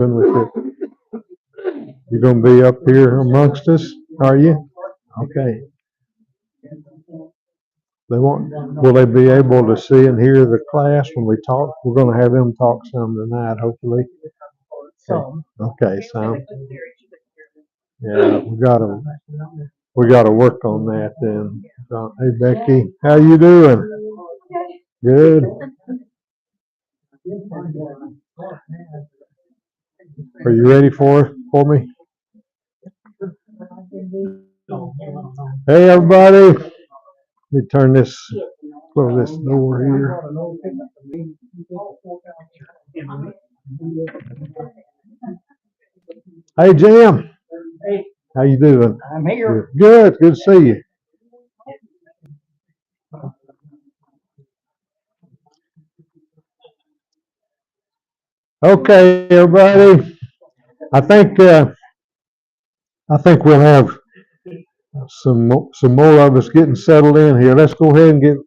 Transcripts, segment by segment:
with it. You're going to be up here amongst us, are you? Okay. They won't. Will they be able to see and hear the class when we talk? We're going to have them talk some tonight, hopefully. Okay, so yeah, we got to work on that then. So, hey Becky, how you doing? Good. Are you ready for me? Hey everybody, let me close this door here. Hey Jim, how you doing? I'm here. Good. Good to see you. Okay, everybody. I think I think we'll have some more of us getting settled in here. Let's go ahead and get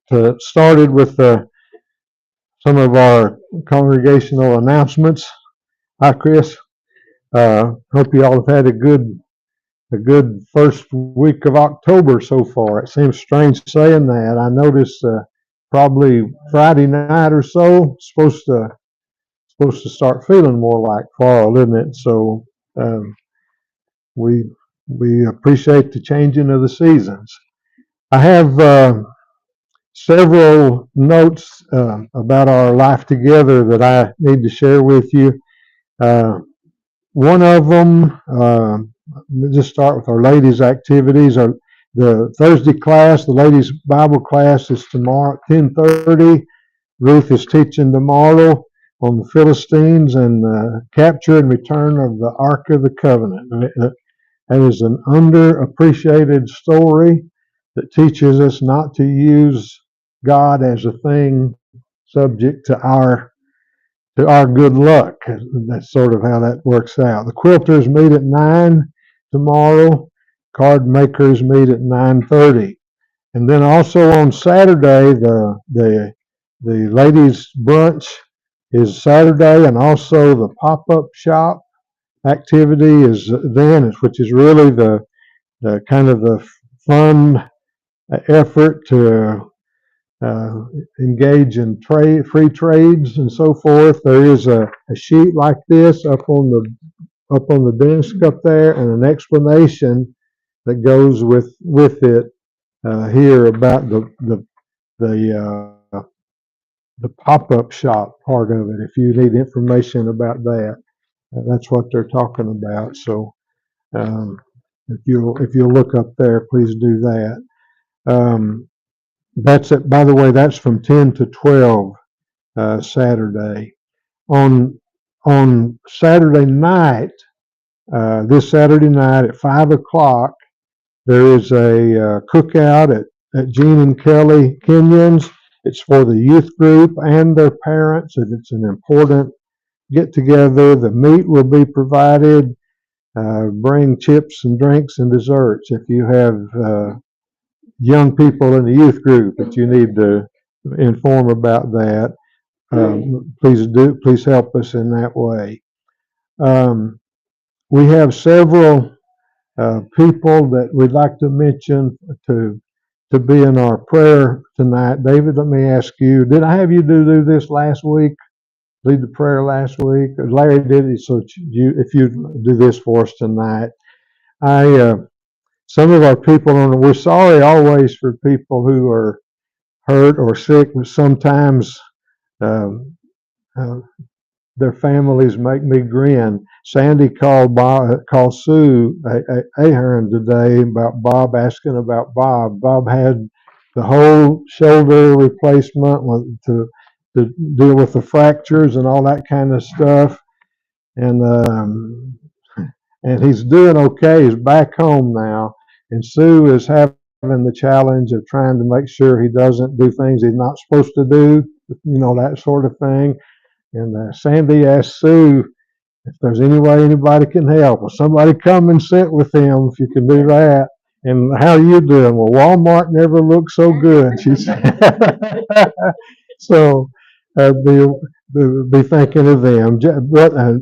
started with some of our congregational announcements. Hi, Chris. Hope you all have had a good first week of October so far. It seems strange saying that. I noticed probably Friday night or so supposed to start feeling more like fall, isn't it? So um, we we appreciate the changing of the seasons. I have several notes about our life together that I need to share with you. Uh, One of them, let's just start with our ladies' activities. The Thursday class, the ladies' Bible class is tomorrow at 10:30. Ruth is teaching tomorrow on the Philistines and capture and return of the Ark of the Covenant. That is an underappreciated story that teaches us not to use God as a thing subject to our good luck. That's sort of how that works out. The quilters meet at 9 tomorrow. Card makers meet at 9:30. And then also on Saturday, the ladies' brunch is Saturday, and also the pop-up shop activity is then, which is really the kind of the fun effort to engage in free trades and so forth. There is a sheet like this up on the desk up there, and an explanation that goes with it here about the the pop-up shop part of it. If you need information about that, that's what they're talking about. So um, if you'll look up there, please do that. Um, that's it. By the way, that's from 10 to 12 Saturday. On on Saturday night, this Saturday night at 5 o'clock, there is a cookout at Gene and Kelly Kenyon's. It's for the youth group and their parents, and it's an important get together. The meat will be provided. Bring chips and drinks and desserts if you have young people in the youth group that you need to inform about that. Please help us in that way. Um, we have several people that we'd like to mention to be in our prayer tonight. David, let me ask you, did I have you do this last week? Lead the prayer last week? Larry did it, so if you do this for us tonight. Some of our people, we're sorry always for people who are hurt or sick, but sometimes um, uh, their families make me grin. Sandy called Sue Ahern today about Bob, asking about Bob. Bob had the whole shoulder replacement to deal with the fractures and all that kind of stuff, and he's doing okay. He's back home now, and Sue is having the challenge of trying to make sure he doesn't do things he's not supposed to do, that sort of thing. And Sandy asked Sue if there's any way anybody can help. Well, somebody come and sit with him if you can do that. And how are you doing? Well, Walmart never looked so good, she said. So be thinking of them.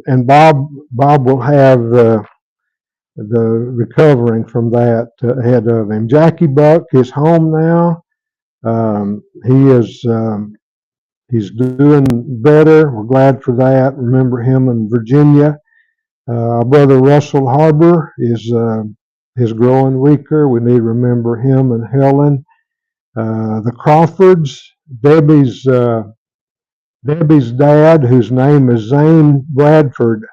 And Bob will have the recovering from that ahead of him. Jackie Buck is home now. He's doing better. We're glad for that. Remember him in Virginia. Our brother Russell Harbor is growing weaker. We need to remember him and Helen. The Crawfords, Debbie's dad, whose name is Zane Bradford.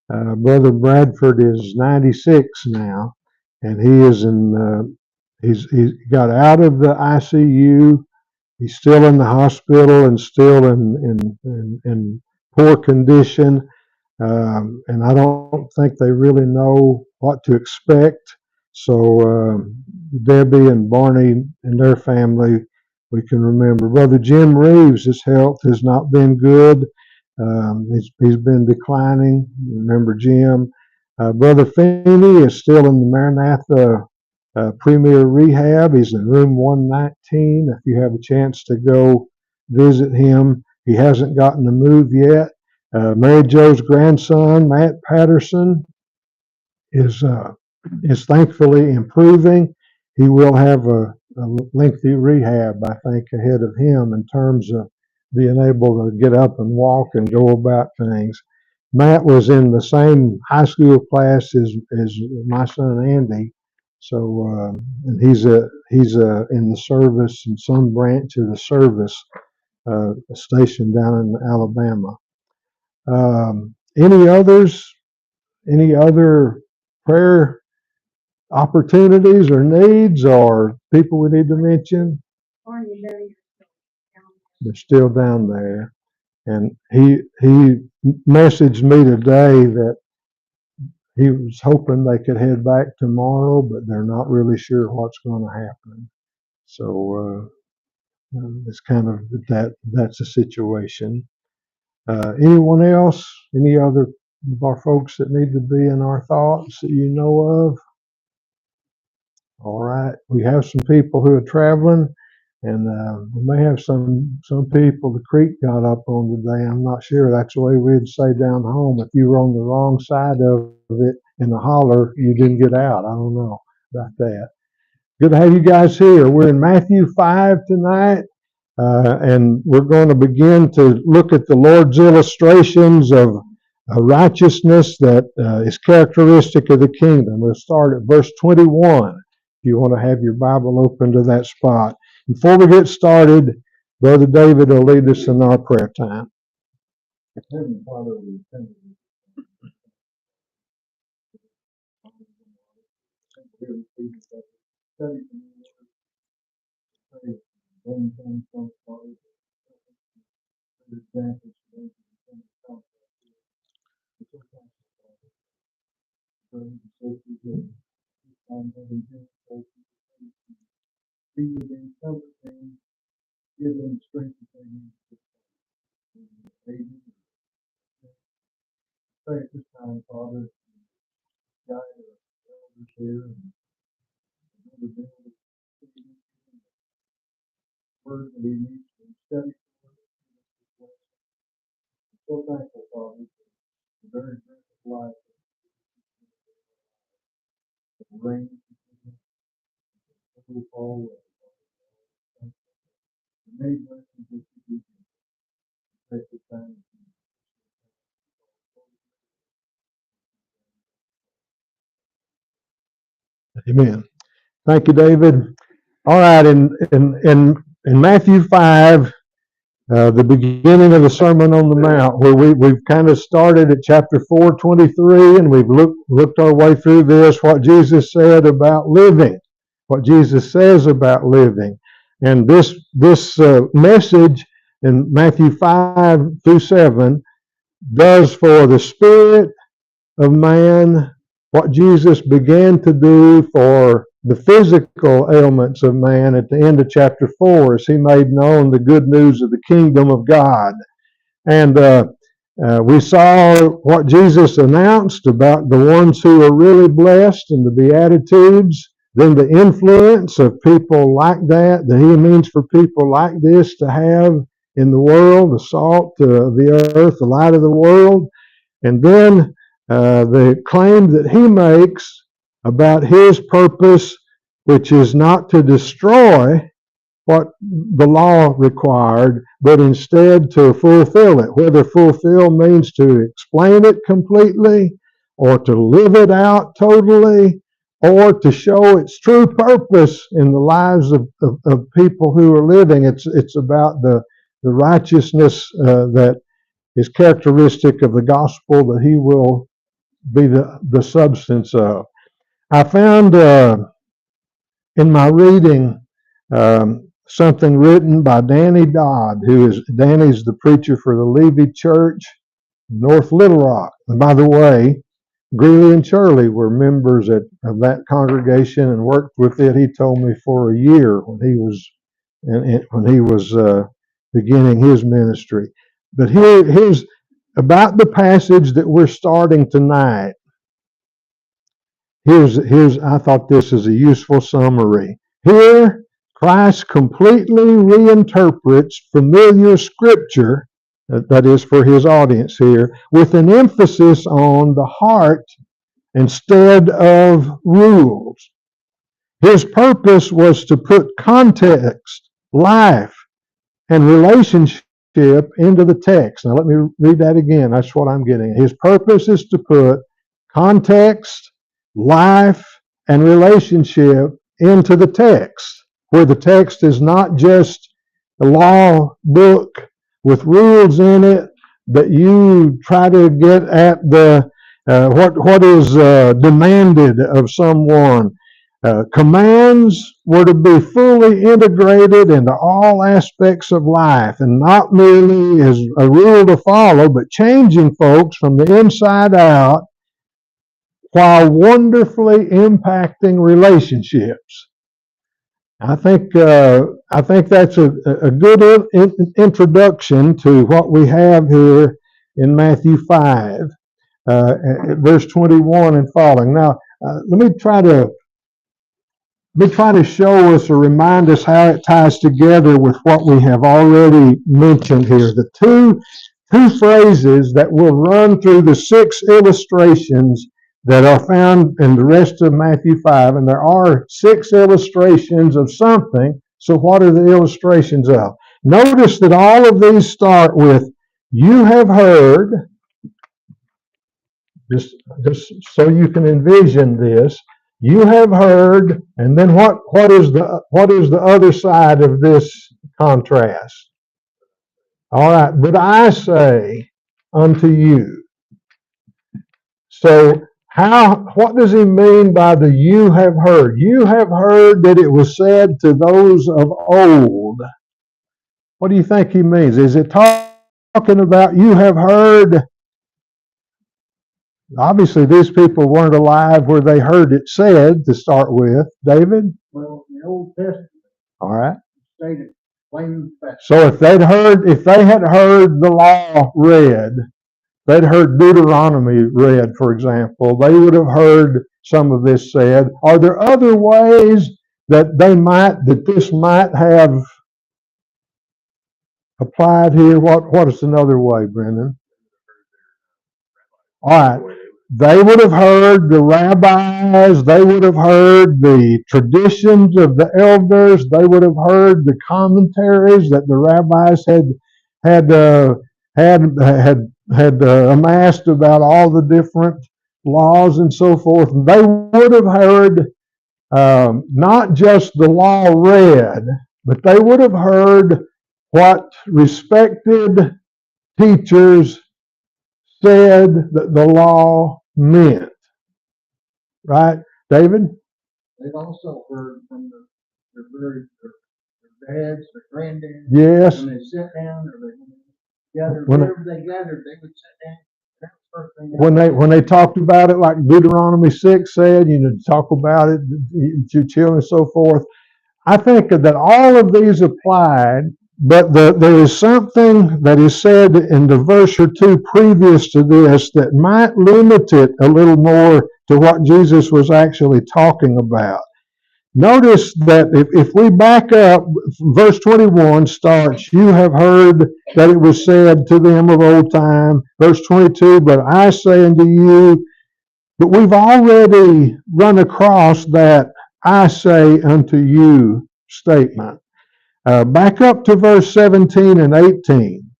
Brother Bradford is 96 now, and he's got out of the ICU. He's still in the hospital and still in poor condition. And I don't think they really know what to expect. So Debbie and Barney and their family, we can remember. Brother Jim Reeves, his health has not been good. He's been declining. Remember Jim. Brother Feeney is still in the Maranatha Premier Rehab. He's in room 119. If you have a chance to go visit him, he hasn't gotten to move yet. Mary Jo's grandson, Matt Patterson, is thankfully improving. He will have a lengthy rehab, I think, ahead of him in terms of being able to get up and walk and go about things. Matt was in the same high school class as my son Andy, so and he's in the service in some branch of the service station down in Alabama. Any other prayer opportunities or needs or people we need to mention? They're still down there. And he messaged me today that he was hoping they could head back tomorrow, but they're not really sure what's going to happen. So it's kind of that's the situation. Anyone else? Any other of our folks that need to be in our thoughts that you know of? All right. We have some people who are traveling, and we may have some people the creek got up on today. I'm not sure. That's the way we'd say down home. If you were on the wrong side of it in the holler, you didn't get out. I don't know about that. Good to have you guys here. We're in Matthew 5 tonight. And we're going to begin to look at the Lord's illustrations of righteousness that is characteristic of the kingdom. We'll start at verse 21 if you want to have your Bible open to that spot. Before we get started, Brother David will lead us in our prayer time. Heavenly Father, we thank you. Be within everything, give them strength that they need to pray at this time, Father, guide our elders here and the word that we need to study. So thankful, Father, for the very breath of life, the rain, the fall, the many blessings that you give at this time. Amen. Thank you, David. All right, in Matthew 5, the beginning of the Sermon on the Mount, where we've kind of started at chapter 4:23, and we've looked our way through this, what Jesus said about living, what Jesus says about living. And this message in Matthew 5 through 7 does for the spirit of man what Jesus began to do for the physical ailments of man at the end of chapter 4 as he made known the good news of the kingdom of God. And we saw what Jesus announced about the ones who are really blessed and the Beatitudes, then the influence of people like that he means for people like this to have in the world, the salt of the earth, the light of the world. And then the claim that he makes about his purpose, which is not to destroy what the law required, but instead to fulfill it. Whether fulfill means to explain it completely, or to live it out totally, or to show its true purpose in the lives of people who are living. It's about the righteousness that is characteristic of the gospel that he will be the substance of. I found in my reading something written by Danny Dodd, Danny's the preacher for the Levy Church, North Little Rock. And by the way, Greeley and Shirley were members of that congregation and worked with it. He told me for a year when he was beginning his ministry. But here's about the passage that we're starting tonight. I thought this is a useful summary. Here, Christ completely reinterprets familiar scripture, that is for his audience here, with an emphasis on the heart instead of rules. His purpose was to put context, life, and relationship into the text. Now let me read that again. That's what I'm getting. His purpose is to put context, life, and relationship into the text, where the text is not just a law book with rules in it that you try to get at the what is demanded of someone. Commands were to be fully integrated into all aspects of life, and not merely as a rule to follow, but changing folks from the inside out while wonderfully impacting relationships. I think that's a good introduction to what we have here in Matthew 5, verse 21 and following. Now, let me try to show us or remind us how it ties together with what we have already mentioned here. The two phrases that will run through the 6 illustrations that are found in the rest of Matthew 5, and there are 6 illustrations of something. So what are the illustrations of? Notice that all of these start with, you have heard, just so you can envision this. You have heard, and then what is the other side of this contrast? All right, but I say unto you. So what does he mean by the you have heard? You have heard that it was said to those of old. What do you think he means? Is it talking about you have heard? Obviously, these people weren't alive where they heard it said to start with. David? Well, in the Old Testament, all right, stated plain fact. So if they had heard the law read, they'd heard Deuteronomy read, for example, they would have heard some of this said. Are there other ways that this might have applied here? What is another way, Brendan? All right. They would have heard the rabbis. They would have heard the traditions of the elders. They would have heard the commentaries that the rabbis had amassed about all the different laws and so forth. They would have heard not just the law read, but they would have heard what respected teachers said that the law meant. Right, David? They've also heard from their dads, their granddads. Yes. When they sit down or they gathered, whenever they gathered, they would sit down. That's the first thing when they talked about it, like Deuteronomy 6 said, talk about it to children and so forth. I think that all of these applied, but there is something that is said in the verse or two previous to this that might limit it a little more to what Jesus was actually talking about. notice that if we back up, verse 21 starts, you have heard that it was said to them of old time. Verse 22, but I say unto you, but we've already run across that I say unto you statement. Back up to verse 17 and 18.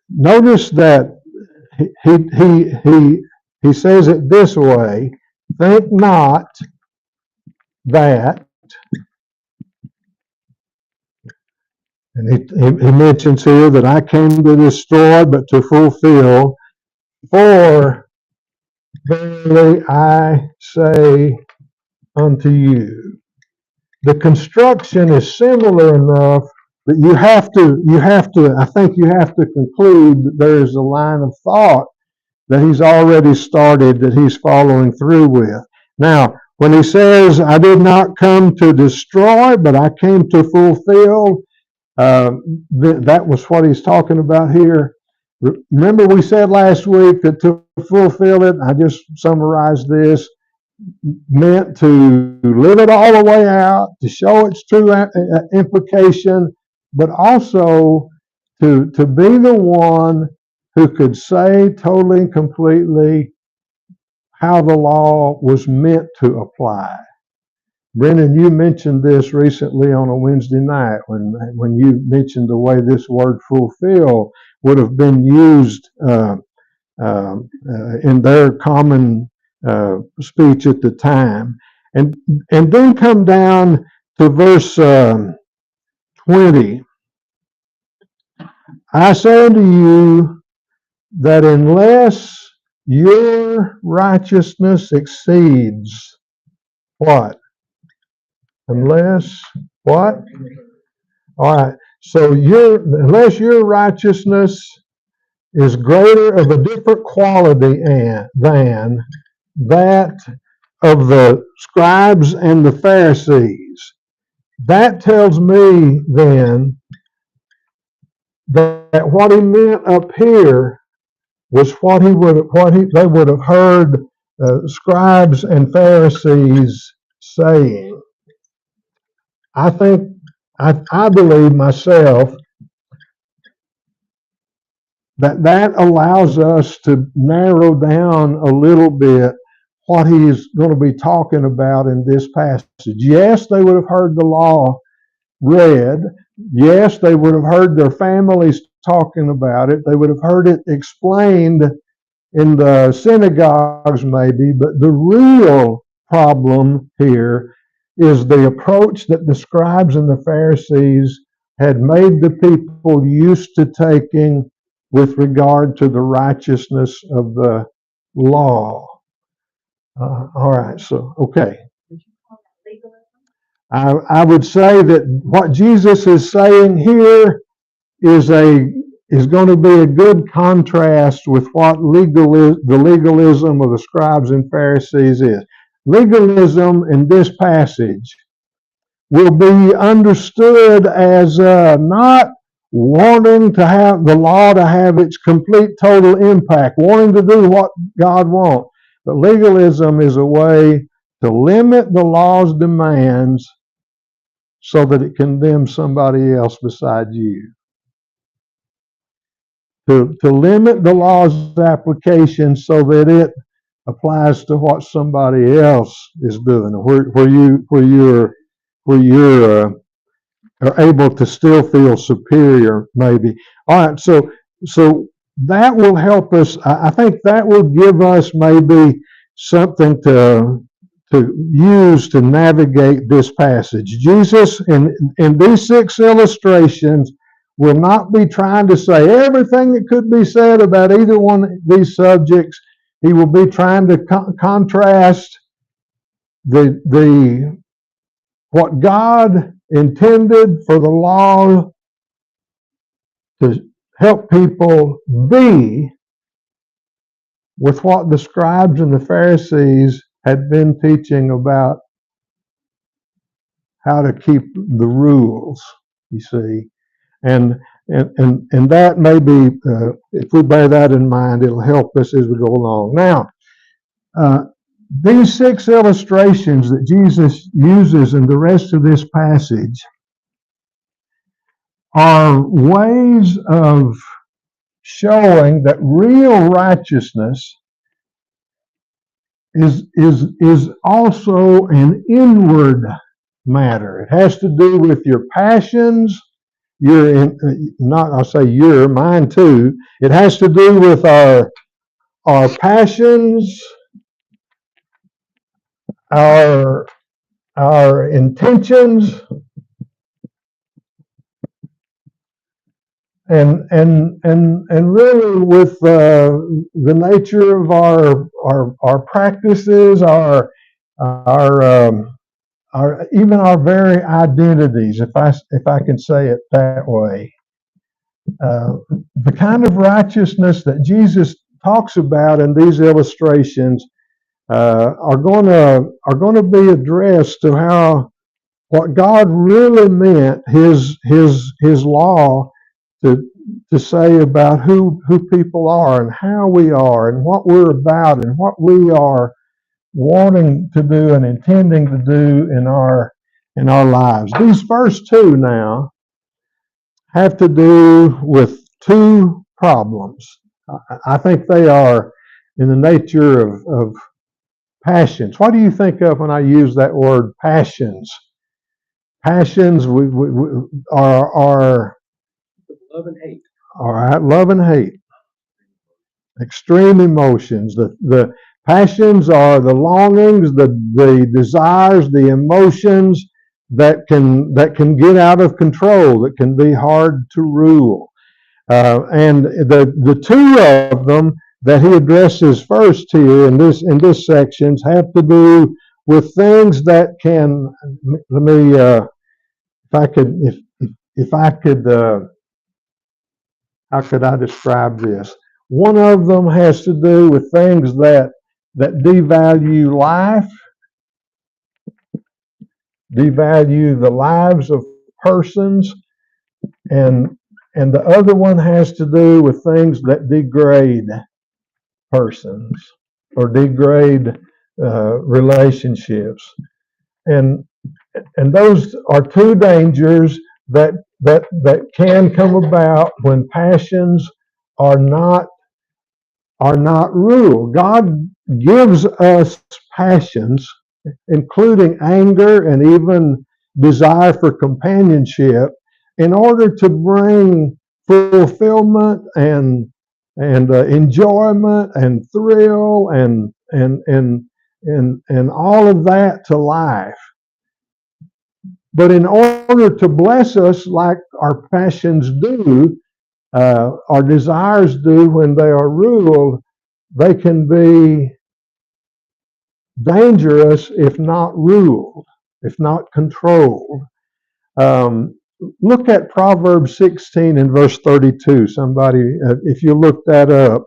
Notice that he says it this way, think not that, and he mentions here that I came to destroy but to fulfill, for verily I say unto you. The construction is similar enough that you have to, I think you have to conclude that there is a line of thought that he's already started that he's following through with. Now, when he says, I did not come to destroy, but I came to fulfill, that was what he's talking about here. Remember we said last week that to fulfill it, I just summarized this, meant to live it all the way out, to show its true implication, but also to be the one who could say totally and completely how the law was meant to apply. Brennan, you mentioned this recently on a Wednesday night when you mentioned the way this word fulfill would have been used in their common speech at the time. And then come down to verse 20. I say unto you that unless your righteousness exceeds what? Unless what? All right. So unless your righteousness is greater of a different quality than that of the scribes and the Pharisees, that tells me then that what he meant up here was what they would have heard scribes and Pharisees saying. I believe myself that allows us to narrow down a little bit what he's going to be talking about in this passage. Yes, they would have heard the law read. Yes, they would have heard their families talking about it. They would have heard it explained in the synagogues maybe, but the real problem here is the approach that the scribes and the Pharisees had made the people used to taking with regard to the righteousness of the law. All right, so, okay. I would say that what Jesus is saying here is going to be a good contrast with what the legalism of the scribes and Pharisees is. Legalism in this passage will be understood as not wanting to have the law to have its complete total impact, wanting to do what God wants. But legalism is a way to limit the law's demands so that it condemns somebody else besides you. To limit the law's application so that it applies to what somebody else is doing, where you're are able to still feel superior, maybe. All right, so that will help us. I think that will give us maybe something to use to navigate this passage. Jesus, in these 6 illustrations, will not be trying to say everything that could be said about either one of these subjects. He will be trying to contrast the what God intended for the law to help people be with what the scribes and the Pharisees had been teaching about how to keep the rules, you see. And that may be, if we bear that in mind, it'll help us as we go along. Now, These 6 illustrations that Jesus uses in the rest of this passage are ways of showing that real righteousness is also an inward matter. It has to do with your passions, mine too. It has to do with our passions, our intentions, and really with the nature of our practices, our even our very identities, if I can say it that way. The kind of righteousness that Jesus talks about in these illustrations are going to be addressed to how what God really meant His law to say about who people are and how we are and what we're about and what we are wanting to do and intending to do in our lives. These first 2 now have to do with 2 problems. I think they are in the nature of passions. What do you think of when I use that word passions? Passions are Love and hate. all right, love and hate, extreme emotions. The passions are the longings, the desires, the emotions that can get out of control, that can be hard to rule. And the 2 of them that he addresses first here in this sections have to do with things that can. Let me, if I could, how could I describe this? One of them has to do with things that devalue life, devalue the lives of persons, and the other one has to do with things that degrade persons or degrade relationships, and those are 2 dangers that can come about when passions are not ruled. God gives us passions, including anger and even desire for companionship, in order to bring fulfillment and enjoyment and thrill and all of that to life. But in order to bless us like our passions do, our desires do when they are ruled, they can be dangerous if not ruled, if not controlled. Look at Proverbs 16 and verse 32. Somebody, if you look that up,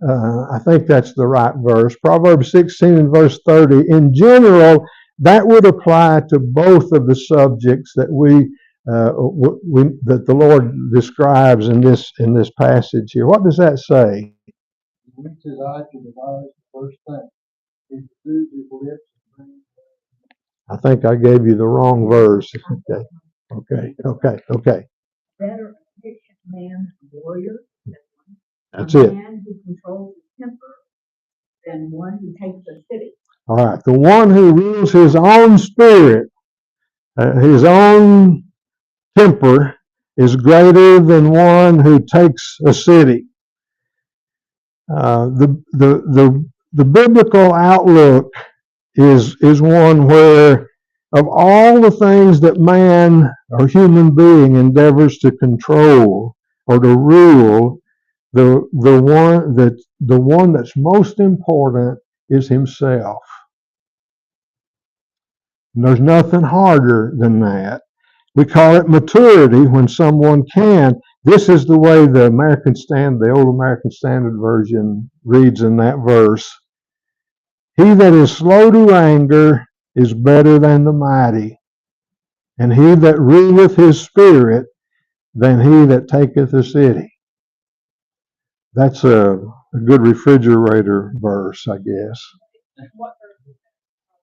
I think that's the right verse. Proverbs 16 and verse 30. In general, that would apply to both of the subjects that that the Lord describes in this passage here. What does that say? He reaches his eye to devise the first thing. He pursues his lips and brings. I think I gave you the wrong verse. Okay. Better a patient man, a warrior, That's a it. man who controls his temper than one who takes a city. All right. The one who rules his own spirit, his own temper, is greater than one who takes a city. The biblical outlook is one where, of all the things that man or human being endeavors to control or to rule, the one that's most important is himself. And there's nothing harder than that. We call it maturity when someone can. This is the way the old American Standard Version reads in that verse. He that is slow to anger is better than the mighty, and he that ruleth his spirit than he that taketh a city. That's a good refrigerator verse, I guess.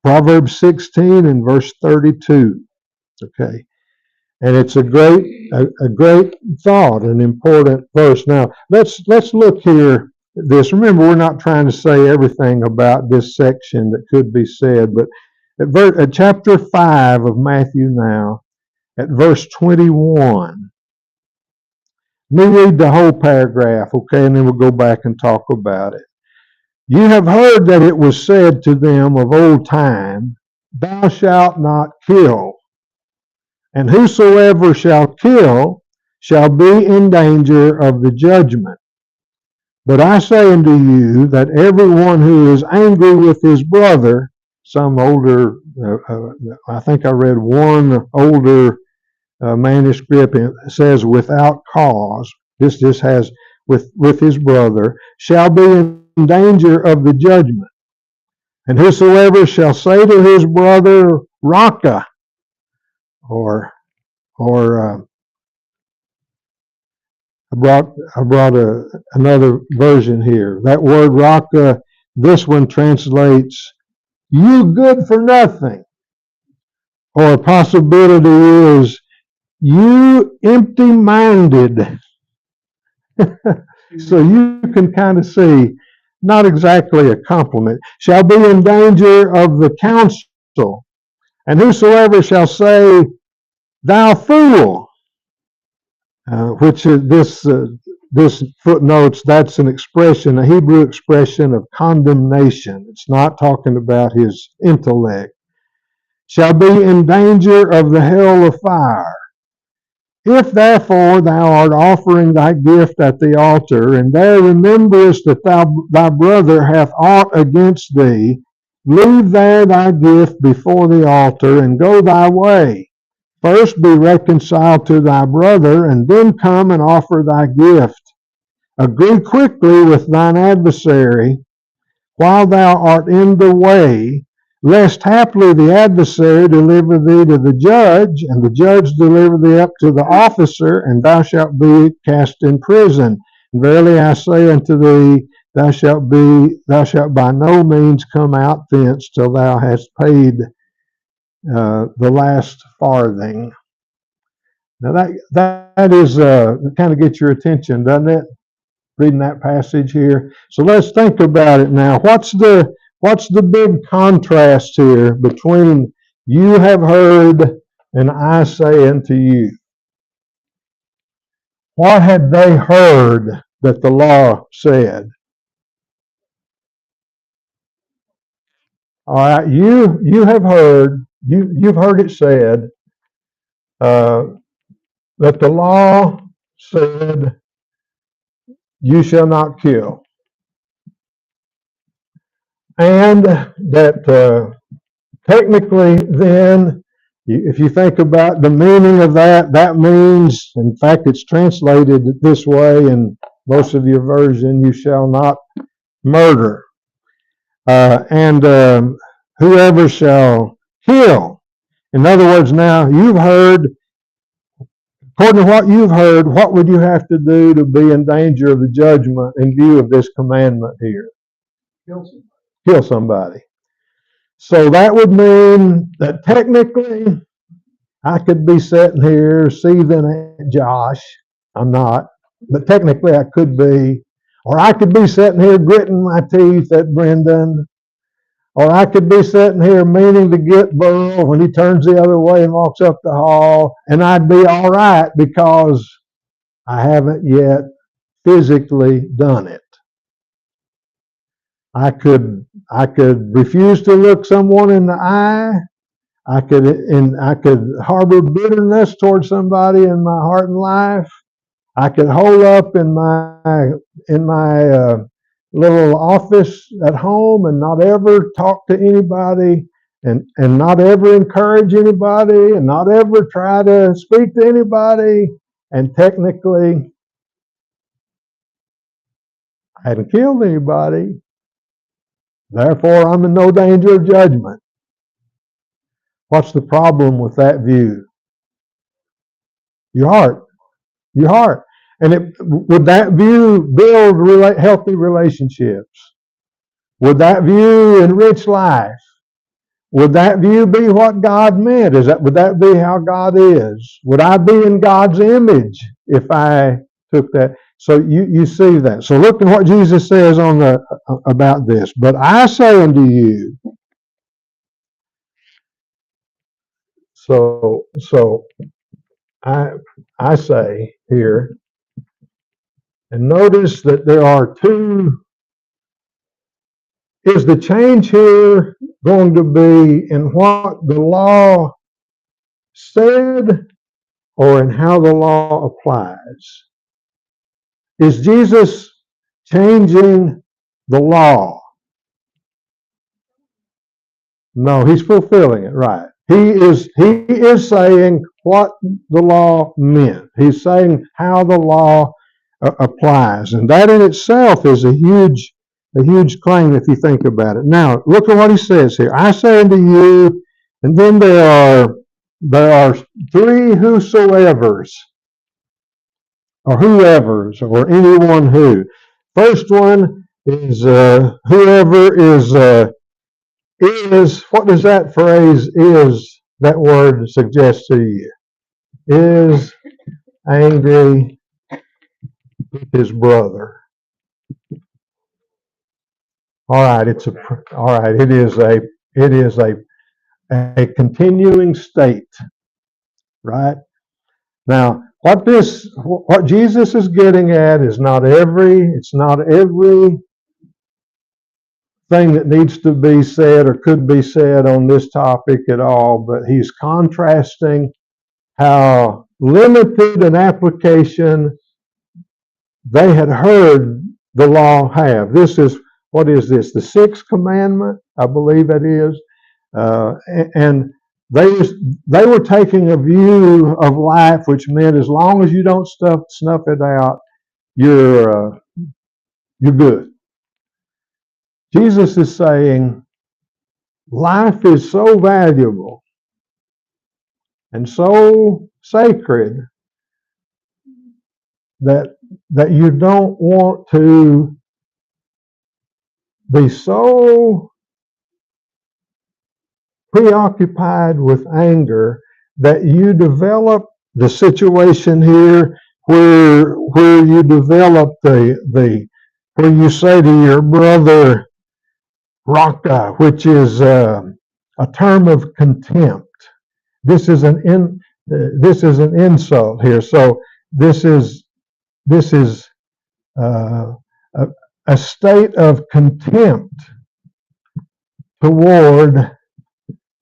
Proverbs 16 and verse 32. Okay. And it's a great thought, an important verse. Now, let's look here at this. Remember, we're not trying to say everything about this section that could be said, but at chapter 5 of Matthew now, at verse 21, let me read the whole paragraph, okay, and then we'll go back and talk about it. You have heard that it was said to them of old time, thou shalt not kill. And whosoever shall kill shall be in danger of the judgment. But I say unto you that everyone who is angry with his brother, some older, I think I read one older manuscript, it says without cause, this has with his brother, shall be in danger of the judgment. And whosoever shall say to his brother, Raka, or I brought another version here. That word Raka, this one translates, you good for nothing. Or a possibility is, you empty-minded. So you can kind of see, not exactly a compliment, shall be in danger of the council. And whosoever shall say, thou fool, which is this footnotes, that's an expression, a Hebrew expression of condemnation. It's not talking about his intellect. Shall be in danger of the hell of fire. If therefore thou art offering thy gift at the altar, and there rememberest that thy brother hath aught against thee, leave there thy gift before the altar, and go thy way. First be reconciled to thy brother, and then come and offer thy gift. Agree quickly with thine adversary while thou art in the way, lest haply the adversary deliver thee to the judge, and the judge deliver thee up to the officer, and thou shalt be cast in prison. And verily I say unto thee, thou shalt by no means come out thence till thou hast paid the last farthing. Now that is kind of gets your attention, doesn't it? Reading that passage here. So let's think about it now. What's the big contrast here between you have heard and I say unto you? What had they heard that the law said? All right, you have heard, you've heard it said that the law said, you shall not kill. And that technically then, if you think about the meaning of that, that means, in fact, it's translated this way in most of your version, you shall not murder. And whoever shall kill. In other words, now you've heard, according to what you've heard, what would you have to do to be in danger of the judgment in view of this commandment here? Kill somebody. So that would mean that technically I could be sitting here seething at Josh. I'm not, but technically I could be. Or I could be sitting here gritting my teeth at Brendan. Or I could be sitting here meaning to get Burl when he turns the other way and walks up the hall, and I'd be all right because I haven't yet physically done it. I could refuse to look someone in the eye. I could harbor bitterness towards somebody in my heart and life. I could hole up in my little office at home and not ever talk to anybody, and not ever encourage anybody, and not ever try to speak to anybody. And technically, I hadn't killed anybody. Therefore, I'm in no danger of judgment. What's the problem with that view? Your heart. Your heart. And would that view build healthy relationships? Would that view enrich life? would that view be what God meant? Would that be how God is? Would I be in God's image if I took that? So you see that. So look at what Jesus says about this. But I say unto you, so I say here, and notice that there are two. Is the change here going to be in what the law said or in how the law applies? Is Jesus changing the law? No, he's fulfilling it, right. He is saying what the law meant. He's saying how the law applies. And that in itself is a huge claim if you think about it. Now, look at what he says here. I say unto you, and then there are three whosoevers, or whoever's, or anyone who. First one is whoever is, what does that phrase is, that word suggest to you? Is angry with his brother. All right, it is a continuing state, right? Now, what Jesus is getting at is it's not every thing that needs to be said or could be said on this topic at all, but he's contrasting how limited an application they had heard the law have. What is this? The sixth commandment, I believe it is. And they were taking a view of life which meant as long as you don't snuff it out, you're good. Jesus is saying life is so valuable and so sacred that you don't want to be so preoccupied with anger that you develop the situation here where you develop where you say to your brother Raka, which is a term of contempt. This is an insult here. So this is a state of contempt toward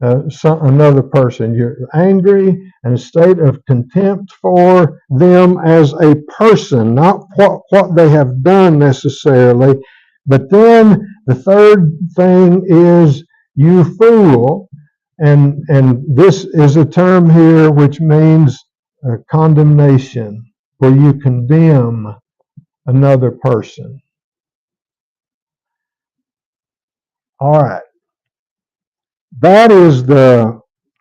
another person. You're angry and a state of contempt for them as a person, not what they have done necessarily. But then the third thing is you fool, and this is a term here which means condemnation, where you condemn another person. All right. That is the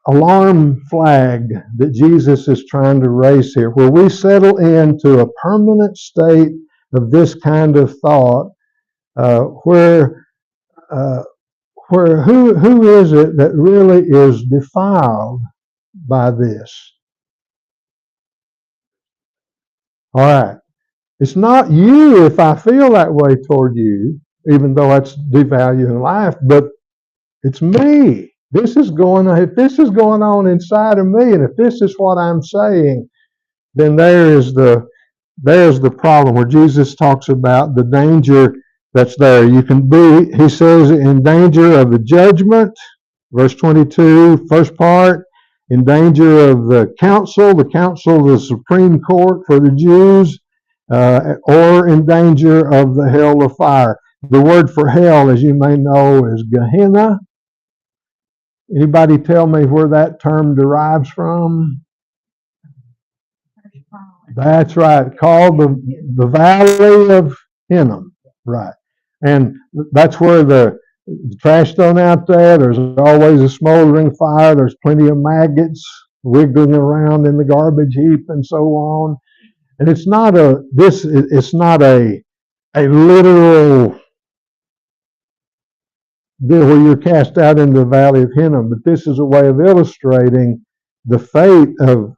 alarm flag that Jesus is trying to raise here, where we settle into a permanent state of this kind of thought, where who is it that really is defiled by this? All right. It's not you if I feel that way toward you, even though that's devaluing life, but it's me. If this is going on inside of me, and if this is what I'm saying, then there's the problem where Jesus talks about the danger that's there. You can be, he says, in danger of the judgment, verse 22, first part, in danger of the council of the Supreme Court for the Jews, or in danger of the hell of fire. The word for hell, as you may know, is Gehenna. Anybody tell me where that term derives from? That's right, called the Valley of Hinnom, right. And that's where the trash thrown out there, there's always a smoldering fire, there's plenty of maggots wiggling around in the garbage heap and so on. And it's not a literal where you're cast out into the valley of Hinnom. But this is a way of illustrating the fate of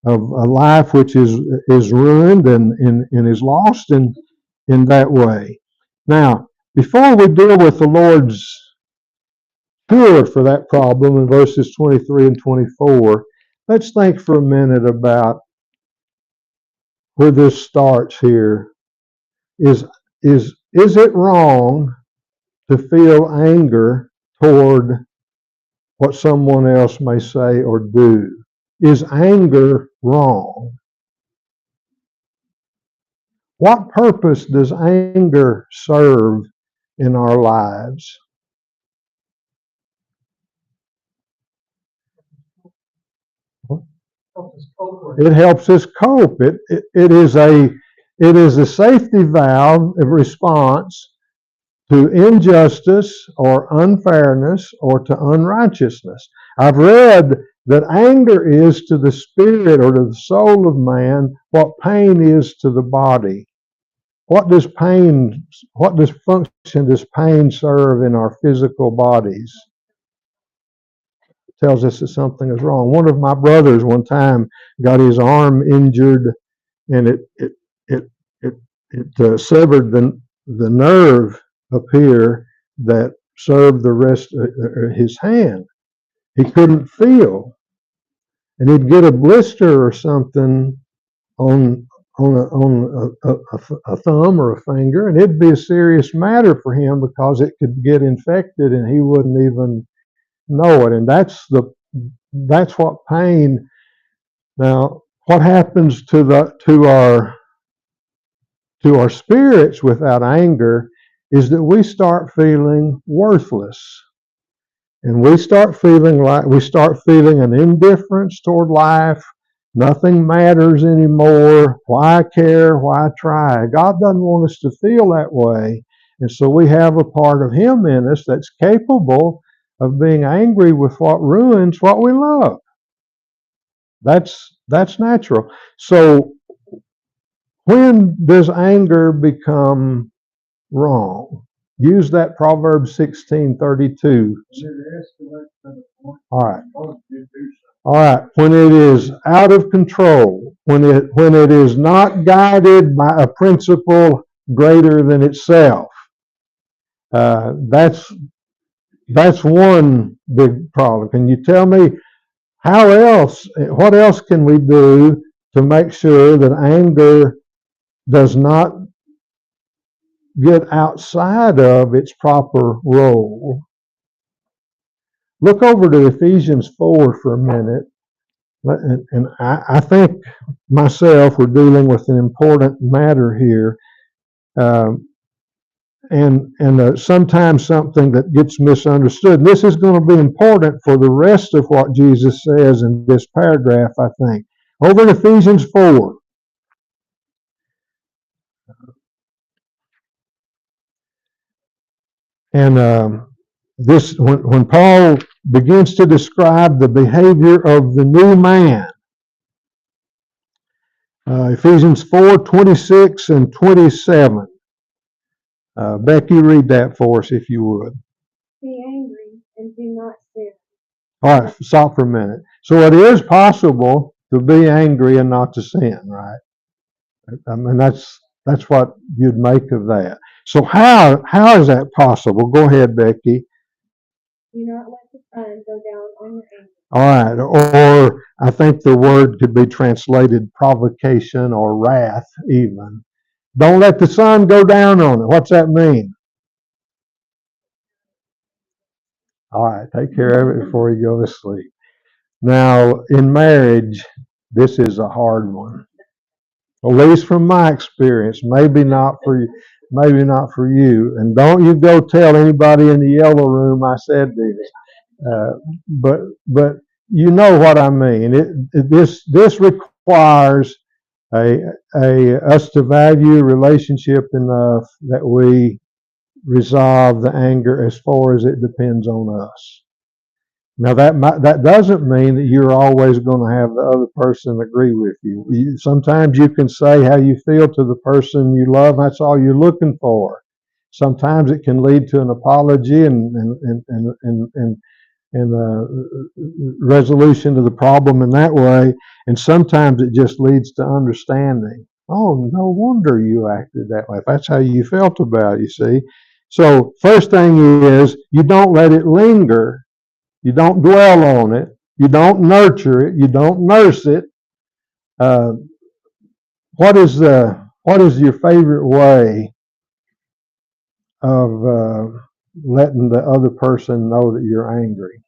a life which is ruined and is lost in that way. Now, before we deal with the Lord's cure for that problem in verses 23 and 24, let's think for a minute about where this starts here. Is it wrong to feel anger toward what someone else may say or do? Is anger wrong? What purpose does anger serve in our lives? It helps us cope. It is a safety valve of response to injustice or unfairness or to unrighteousness. I've read that anger is to the spirit or to the soul of man what pain is to the body. What function does pain serve in our physical bodies? It tells us that something is wrong. One of my brothers one time got his arm injured, and it severed the nerve up here that served the rest of his hand. He couldn't feel, and he'd get a blister or something on a thumb or a finger, and it'd be a serious matter for him because it could get infected and he wouldn't even know it. And that's what pain. Now, what happens to our spirits without anger is that we start feeling worthless. And we start feeling an indifference toward life. Nothing matters anymore. Why care? Why try? God doesn't want us to feel that way. And so we have a part of Him in us that's capable of being angry with what ruins what we love. That's natural. So when does anger become wrong? Use that Proverbs 16:32. All right. All right. When it is out of control, when it is not guided by a principle greater than itself, that's one big problem. Can you tell me what else can we do to make sure that anger does not get outside of its proper role? Look over to Ephesians 4 for a minute. And I think myself, we're dealing with an important matter here. And sometimes something that gets misunderstood. And this is going to be important for the rest of what Jesus says in this paragraph, I think. Over in Ephesians 4. And when Paul begins to describe the behavior of the new man, Ephesians 4:26 and 27. Becky, read that for us if you would. Be angry and do not sin. All right, stop for a minute. So it is possible to be angry and not to sin, right? I mean, that's what you'd make of that. So how is that possible? Go ahead, Becky. Do not let the sun go down on your anger. All right, or I think the word could be translated provocation or wrath even. Don't let the sun go down on it. What's that mean? All right, take care of it before you go to sleep. Now, in marriage, this is a hard one. At least from my experience, maybe not for you. And don't you go tell anybody in the yellow room I said this. But you know what I mean. This requires us to value relationship enough that we resolve the anger as far as it depends on us. Now that doesn't mean that you're always going to have the other person agree with you. Sometimes you can say how you feel to the person you love. That's all you're looking for. Sometimes it can lead to an apology and resolution to the problem in that way. And sometimes it just leads to understanding. Oh, no wonder you acted that way. If that's how you felt about it, you see. So first thing is you don't let it linger. You don't dwell on it. You don't nurture it. You don't nurse it. What is your favorite way of letting the other person know that you're angry?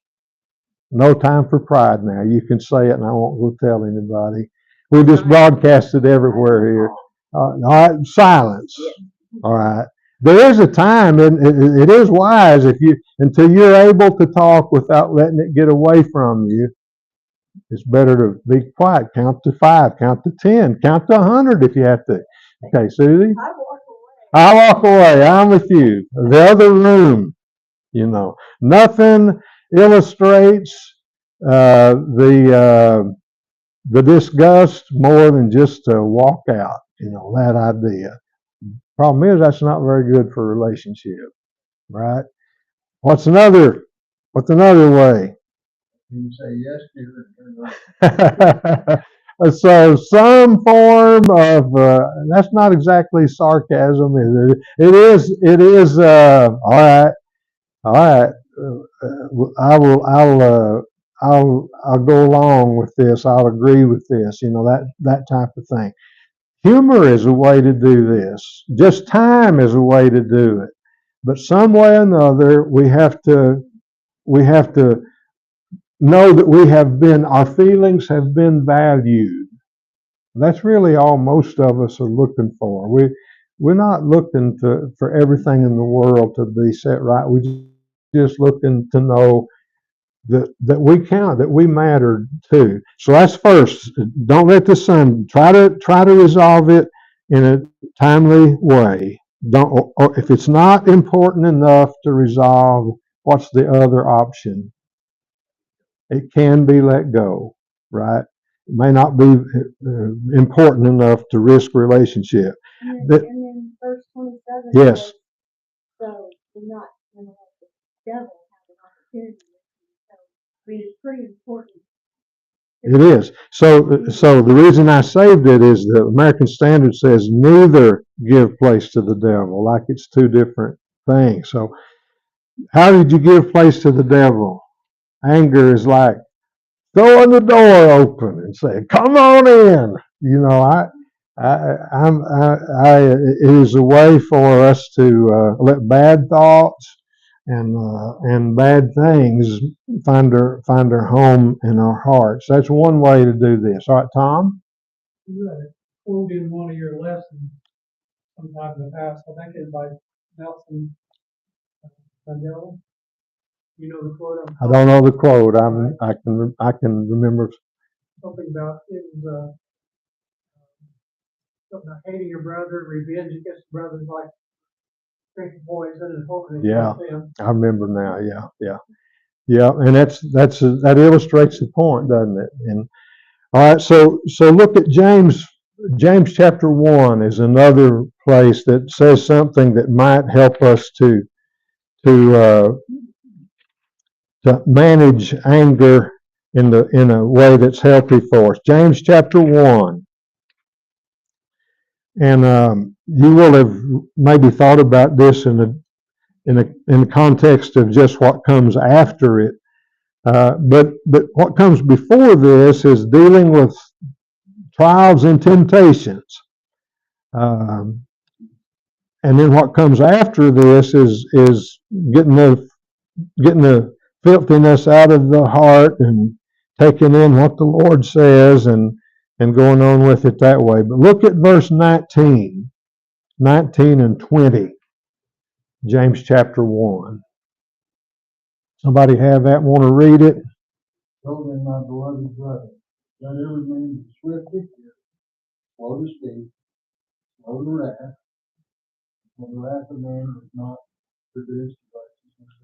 No time for pride now. You can say it and I won't go tell anybody. We just broadcast it everywhere here. All right, silence. All right. There is a time, and it is wise until you're able to talk without letting it get away from you. It's better to be quiet. Count to 5, count to 10, count to 100 if you have to. Okay, Susie? I walk away. I'm with you. The other room, nothing illustrates the disgust more than just to walk out. That idea. Problem is that's not very good for a relationship, right? What's another way? You say yes to it. So some form of that's not exactly sarcasm, is it? It is. All right. I'll go along with this. I'll agree with this. That type of thing. Humor is a way to do this. Just time is a way to do it. But some way or another, we have to know that our feelings have been valued. That's really all most of us are looking for. We're not looking for everything in the world to be set right. We're just looking to know that we count, that we matter too. So that's first. Don't let the sun try to resolve it in a timely way. Don't, or if it's not important enough to resolve, what's the other option? It can be let go, right? It may not be important enough to risk relationship. And That- then verse 27. Yes. says, So do not let the devil have an opportunity. So, I mean, it's pretty important. It is. So the reason I saved it is the American Standard says neither give place to the devil, like it's two different things. So how did you give place to the devil? Anger is like throwing the door open and saying, "Come on in." It is a way for us to let bad thoughts and bad things find their home in our hearts. That's one way to do this. All right, Tom? You had a quote in one of your lessons sometime in the past. I think it's by Nelson Mandela. You know the quote? I don't know the quote. I can remember. Something about it was something about hating your brother, revenge against brothers like drinking poison and hoping Yeah. against them. I remember now. Yeah, and that illustrates the point, doesn't it? And all right, so look at James. James chapter 1 is another place that says something that might help us to manage anger in a way that's healthy for us. James chapter 1. And you will have maybe thought about this in the context of just what comes after it. But what comes before this is dealing with trials and temptations. And then what comes after this is getting the filthiness out of the heart and taking in what the Lord says and going on with it that way. But look at verse 19 and 20, James chapter 1. Somebody have that, want to read it? So then, my beloved brother, let every man be swift to hear, slow to speak, slow to wrath, for the wrath of man does not produce righteousness.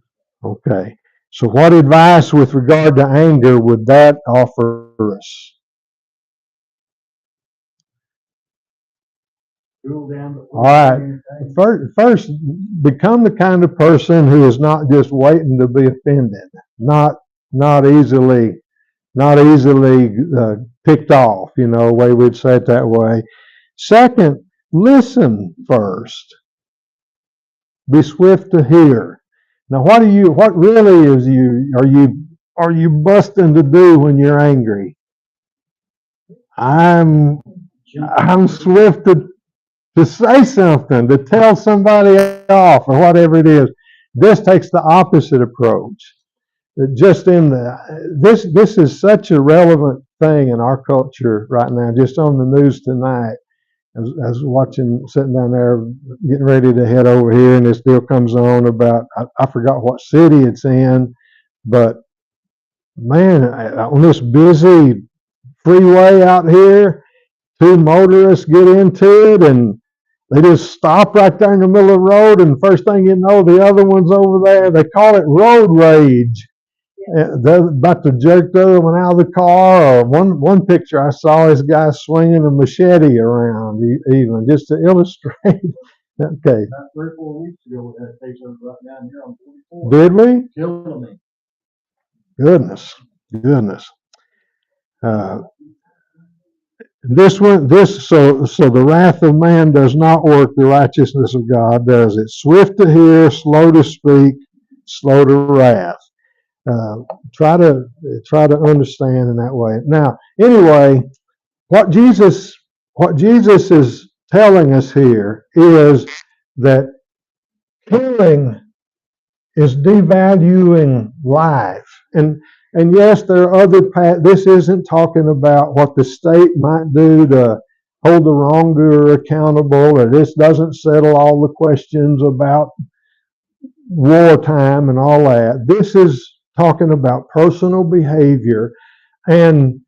Okay. So what advice with regard to anger would that offer us? Cool down before. All right. you do anything. First, become the kind of person who is not just waiting to be offended, not easily picked off. You know, way we'd say it that way. Second, listen first. Be swift to hear. Now, what really are you busting to do when you're angry? I'm swift to say something, to tell somebody off or whatever it is. This takes the opposite approach. Just in this is such a relevant thing in our culture right now. Just on the news tonight, I was watching, sitting down there, getting ready to head over here, and this deal comes on about, I forgot what city it's in, but man, on this busy freeway out here, two motorists get into it, and they just stop right there in the middle of the road, and first thing you know, the other one's over there. They call it road rage. They're about to jerk the other one out of the car. Or one picture I saw, this guy swinging a machete around, even just to illustrate. Okay, About 3 or 4 weeks ago, we had a case over right down here on 44. did we? Killing me. Goodness. So the wrath of man does not work, the righteousness of God does it. Swift to hear, slow to speak, slow to wrath. Try to understand in that way. Now, anyway, what Jesus is telling us here is that killing is devaluing life. And yes, there are other this isn't talking about what the state might do to hold the wrongdoer accountable, or this doesn't settle all the questions about wartime and all that. This is talking about personal behavior, and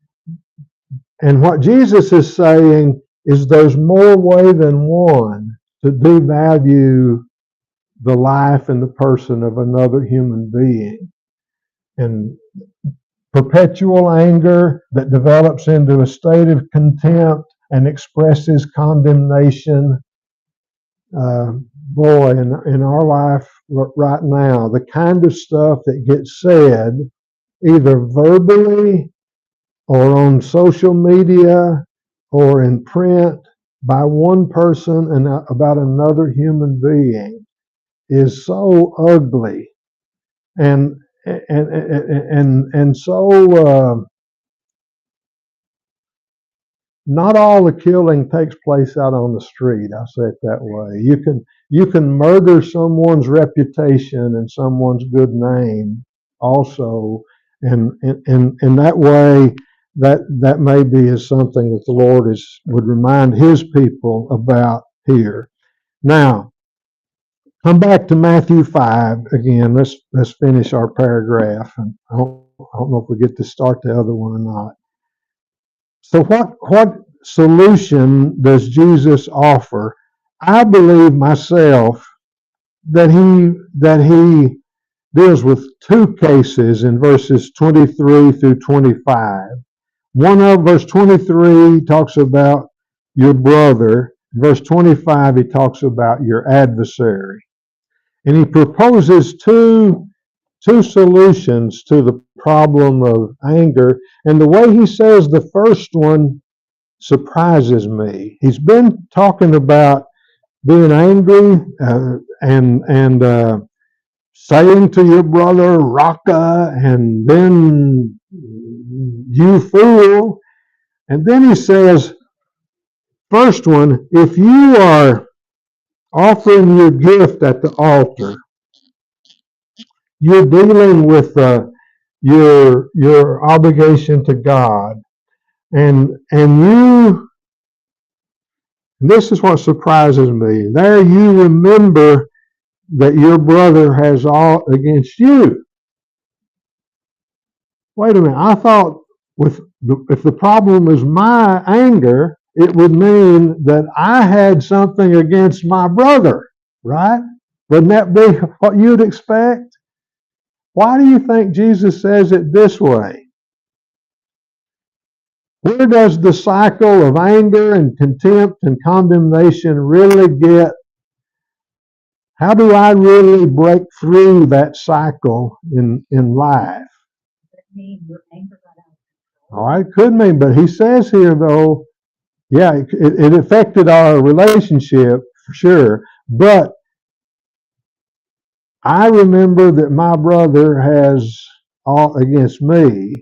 what Jesus is saying is there's more way than one to devalue the life and the person of another human being. And perpetual anger that develops into a state of contempt and expresses condemnation. Boy, in our life right now, the kind of stuff that gets said either verbally or on social media or in print by one person and about another human being is so ugly and so not all the killing takes place out on the street. I'll say it that way. You can murder someone's reputation and someone's good name also, and in that way, that maybe is something that the Lord would remind His people about here. Now, come back to Matthew 5 again. Let's finish our paragraph, and I don't know if we get to start the other one or not. So what solution does Jesus offer? I believe myself that he deals with two cases in verses 23 through 25. One of verse 23 talks about your brother. Verse 25 he talks about your adversary. And he proposes two solutions to the problem of anger. And the way he says the first one surprises me. He's been talking about being angry and saying to your brother, Raka, and then you fool. And then he says, first one, if you are offering your gift at the altar, you're dealing with your obligation to God, and you. This is what surprises me. There, you remember that your brother has all against you. Wait a minute. I thought if the problem is my anger, it would mean that I had something against my brother, right? Wouldn't that be what you'd expect? Why do you think Jesus says it this way? where does the cycle of anger and contempt and condemnation really get? How do I really break through that cycle in life? That means your anger got out of control. All right, could mean, but he says here though, yeah, it affected our relationship for sure. But I remember that my brother has all against me.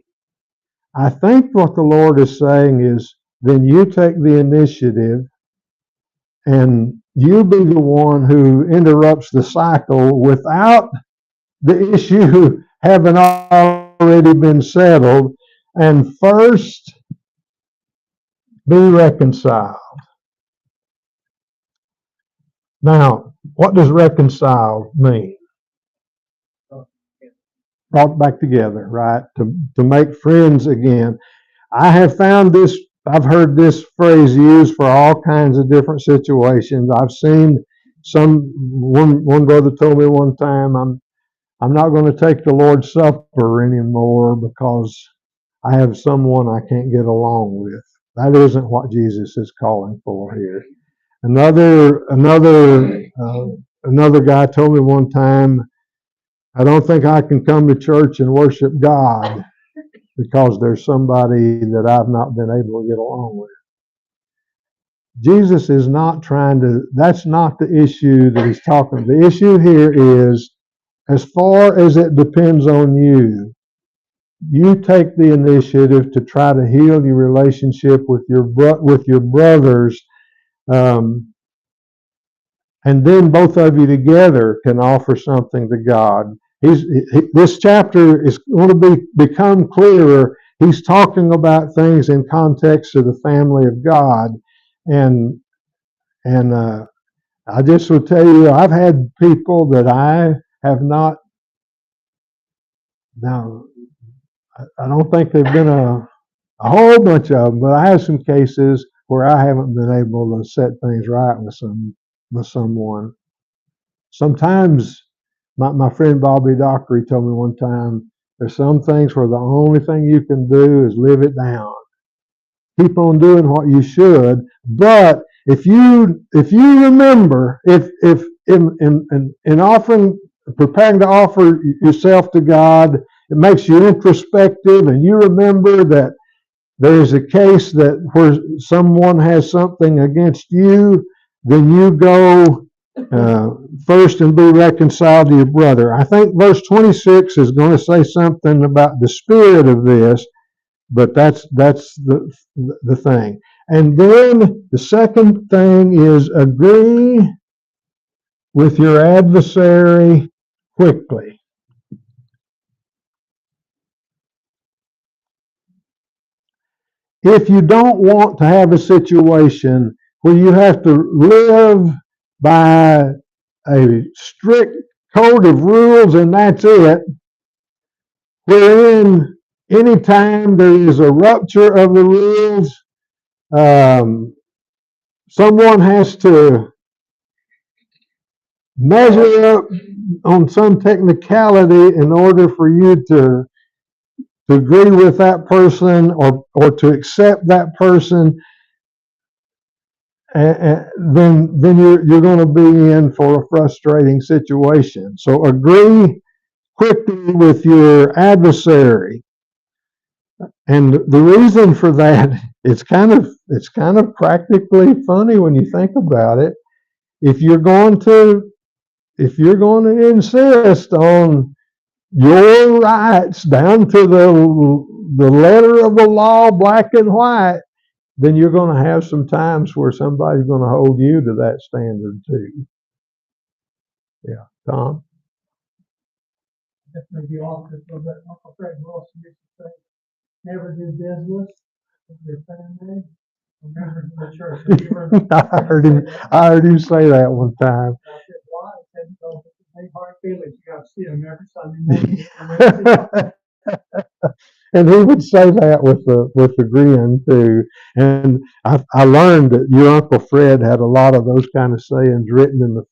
I think what the Lord is saying is, then you take the initiative and you be the one who interrupts the cycle without the issue having already been settled, and first be reconciled. Now, what does reconciled mean? Brought back together, right? To make friends again. I have found this, I've heard this phrase used for all kinds of different situations. I've seen one brother told me one time, I'm not going to take the Lord's Supper anymore because I have someone I can't get along with. That isn't what Jesus is calling for here. Another guy told me one time, I don't think I can come to church and worship God because there's somebody that I've not been able to get along with. Jesus is not trying to, that's not the issue that he's talking. The issue here is, as far as it depends on you, you take the initiative to try to heal your relationship with your brothers, and then both of you together can offer something to God. This chapter is going to become clearer. He's talking about things in context of the family of God, and I just will tell you, I've had people that I have not. Now, I don't think there've been a whole bunch of them, but I have some cases where I haven't been able to set things right with someone. Sometimes my friend Bobby Dockery told me one time, there's some things where the only thing you can do is live it down. Keep on doing what you should, but if you remember, if in offering, preparing to offer yourself to God, it makes you introspective, and you remember that there is a case that where someone has something against you, then you go first and be reconciled to your brother. I think verse 26 is going to say something about the spirit of this, but that's the thing. And then the second thing is agree with your adversary quickly. If you don't want to have a situation where you have to live by a strict code of rules and that's it, wherein anytime there is a rupture of the rules, someone has to measure up on some technicality in order for you to agree with that person or to accept that person, then you're going to be in for a frustrating situation. So agree quickly with your adversary. And the reason for that, it's kind of practically funny when you think about it. If you're going to insist on your rights down to the letter of the law, black and white, then you're going to have some times where somebody's going to hold you to that standard too. Yeah, Tom? That may be awkward, but Uncle Fred Wilson used to say, never do business with your family, remember the church. I heard him say that one time. I said, why? I said, because they hard feelings, you gotta see them every Sunday morning. And he would say that with the grin too. And I learned that your Uncle Fred had a lot of those kind of sayings written in the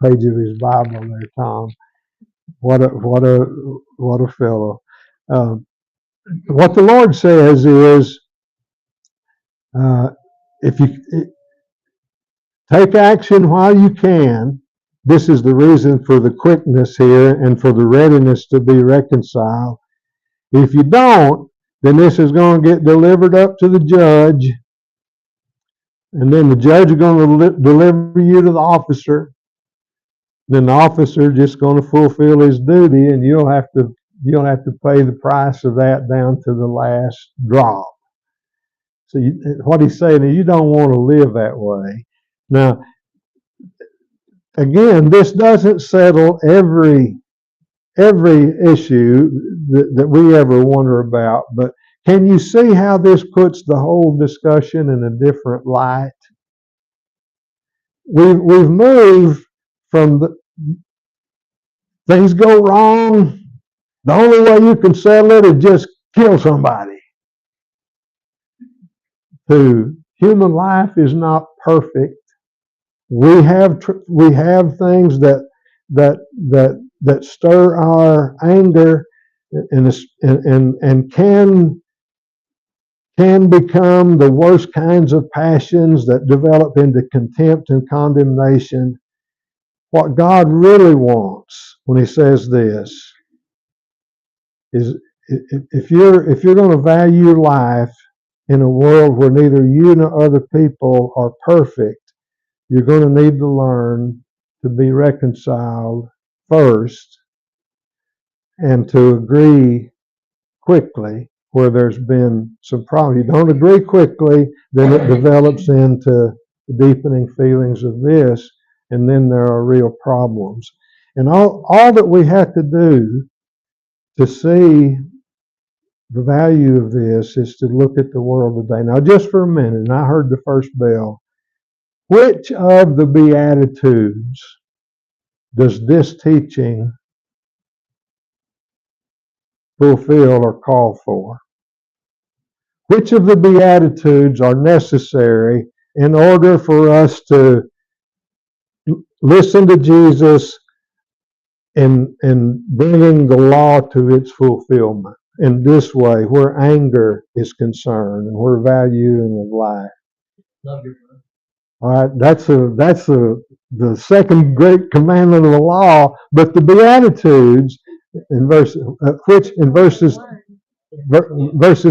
page of his Bible there, Tom. What a fellow. what the Lord says is, if you take action while you can, this is the reason for the quickness here and for the readiness to be reconciled. If you don't, then this is going to get delivered up to the judge, and then the judge is going to deliver you to the officer. Then the officer just going to fulfill his duty, and you'll have to pay the price of that down to the last drop. So what he's saying is, you don't want to live that way. Now, again, this doesn't settle every issue that we ever wonder about, but can you see how this puts the whole discussion in a different light? We've moved from things go wrong, the only way you can settle it is just kill somebody, to human life is not perfect. We have things that stir our anger and can become the worst kinds of passions that develop into contempt and condemnation. What God really wants when He says this is, if you're going to value life in a world where neither you nor other people are perfect, you're going to need to learn to be reconciled first and to agree quickly where there's been some problem. You don't agree quickly, then it develops into deepening feelings of this, and then there are real problems. And all that we have to do to see the value of this is to look at the world today. Now, just for a minute, and I heard the first bell. Which of the Beatitudes does this teaching fulfill or call for? Which of the Beatitudes are necessary in order for us to listen to Jesus in bringing the law to its fulfillment in this way, where anger is concerned and where valuing of life? Love your brother. All right, that's the second great commandment of the law. But the Beatitudes, in verses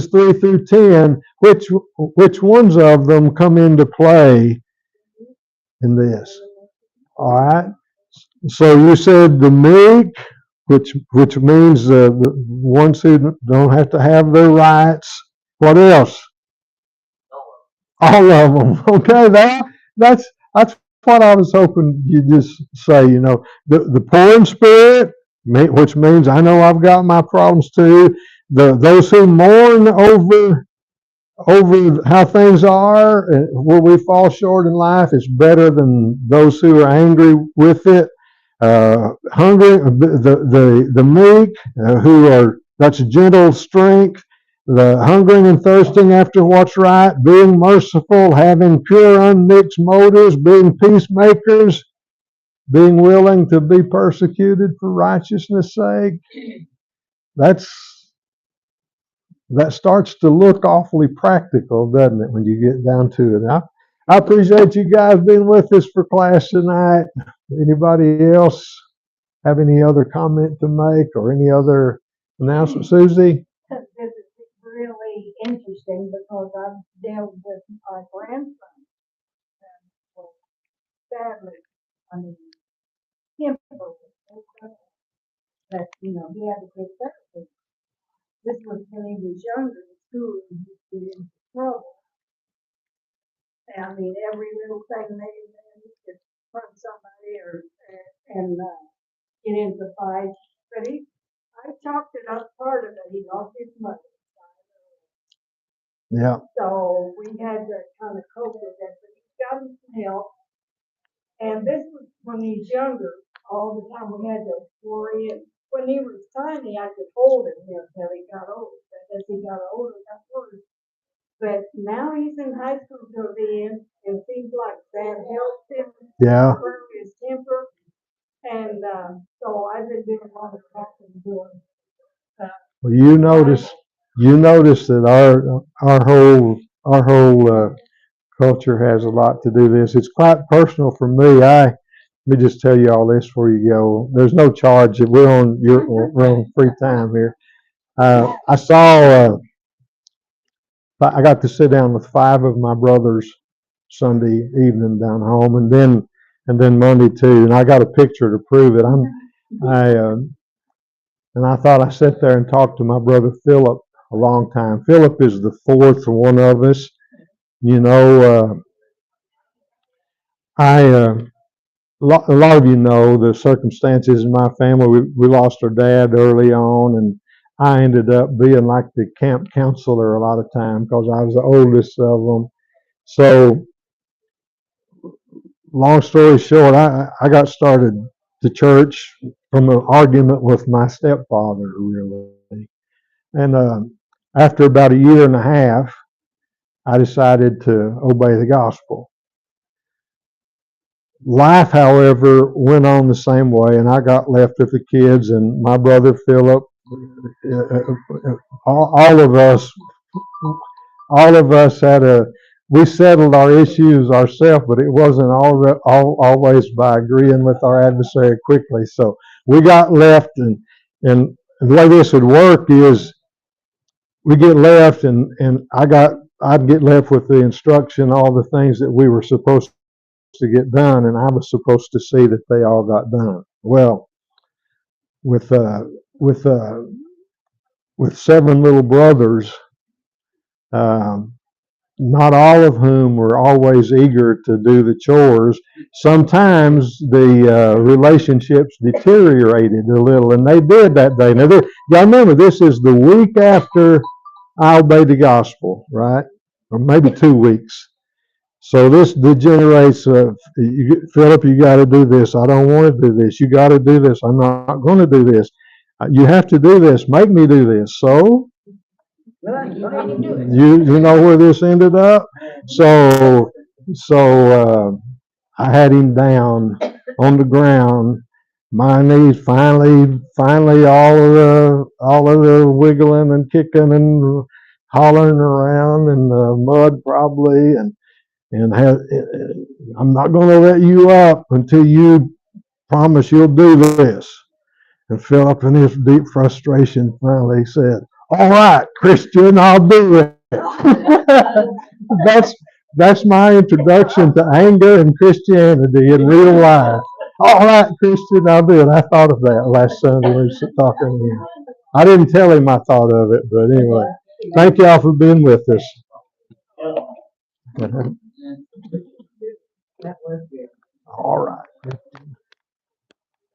3 through 10, which ones of them come into play in this? All right. So you said the meek, which means the ones who don't have to have their rights. What else? All of them. Okay, that's what I was hoping you'd just say. The poor in spirit, which means I know I've got my problems too. Those who mourn over how things are and where we fall short in life is better than those who are angry with it. Hungry, the meek, that's gentle strength. The hungering and thirsting after what's right, being merciful, having pure, unmixed motives, being peacemakers, being willing to be persecuted for righteousness' sake. That starts to look awfully practical, doesn't it, when you get down to it? I appreciate you guys being with us for class tonight. Anybody else have any other comment to make or any other announcement? Susie? This is really interesting because I've dealt with my grandson. And, well, sadly, I mean, temporarily, that, he had to get therapy. This was when he was younger in school and he was in trouble. And I mean, every little thing he could punch somebody and get into fights. But I chalked it up part of it. He lost his mother. Yeah. So we had to kind of cope with that, but he's gotten some help. And this was when he's younger, all the time we had to worry. And when he was tiny, I could hold him until he got older. But as he got older, it got worse. But now he's in high school till the end, and it seems like that helps him Yeah. curb his temper. And so I've been doing a lot of talking to him. Well, you notice you notice that our whole culture has a lot to do this. It's quite personal for me. Let me just tell you all this before you go. There's no charge. We're on free time here. I got to sit down with 5 of my brothers Sunday evening down home, and then Monday too. And I got a picture to prove it. And I thought I sat there and talked to my brother Philip a long time. Philip is the 4th one of us. You know, a lot of you know the circumstances in my family. We lost our dad early on, and I ended up being like the camp counselor a lot of time because I was the oldest of them. So, long story short, I got started to church from an argument with my stepfather, really. And after about a year and a half, I decided to obey the gospel. Life, however, went on the same way, and I got left with the kids, and my brother Philip, all of us we settled our issues ourselves, but it wasn't always by agreeing with our adversary quickly. So we got left, and the way this would work is we get left, and I'd get left with the instruction, all the things that we were supposed to get done, and I was supposed to see that they all got done. Well, with 7 little brothers, not all of whom were always eager to do the chores. Sometimes the relationships deteriorated a little, and they did that day. Now, y'all remember, this is the week after I obeyed the gospel, right? Or maybe 2 weeks. So this degenerates. Philip, you got to do this. I don't want to do this. You got to do this. I'm not going to do this. You have to do this. Make me do this. So you know where this ended up. So I had him down on the ground, my knees. Finally, all of the wiggling and kicking and hollering around in the mud, probably, and I'm not going to let you up until you promise you'll do this. And Philip, in his deep frustration, finally said, "All right, Christian, I'll do it." that's my introduction to anger and Christianity in real life. All right, Christian, I'll do it. I thought of that last Sunday when we were talking here. I didn't tell him I thought of it, but anyway, thank y'all for being with us. That was good. All right.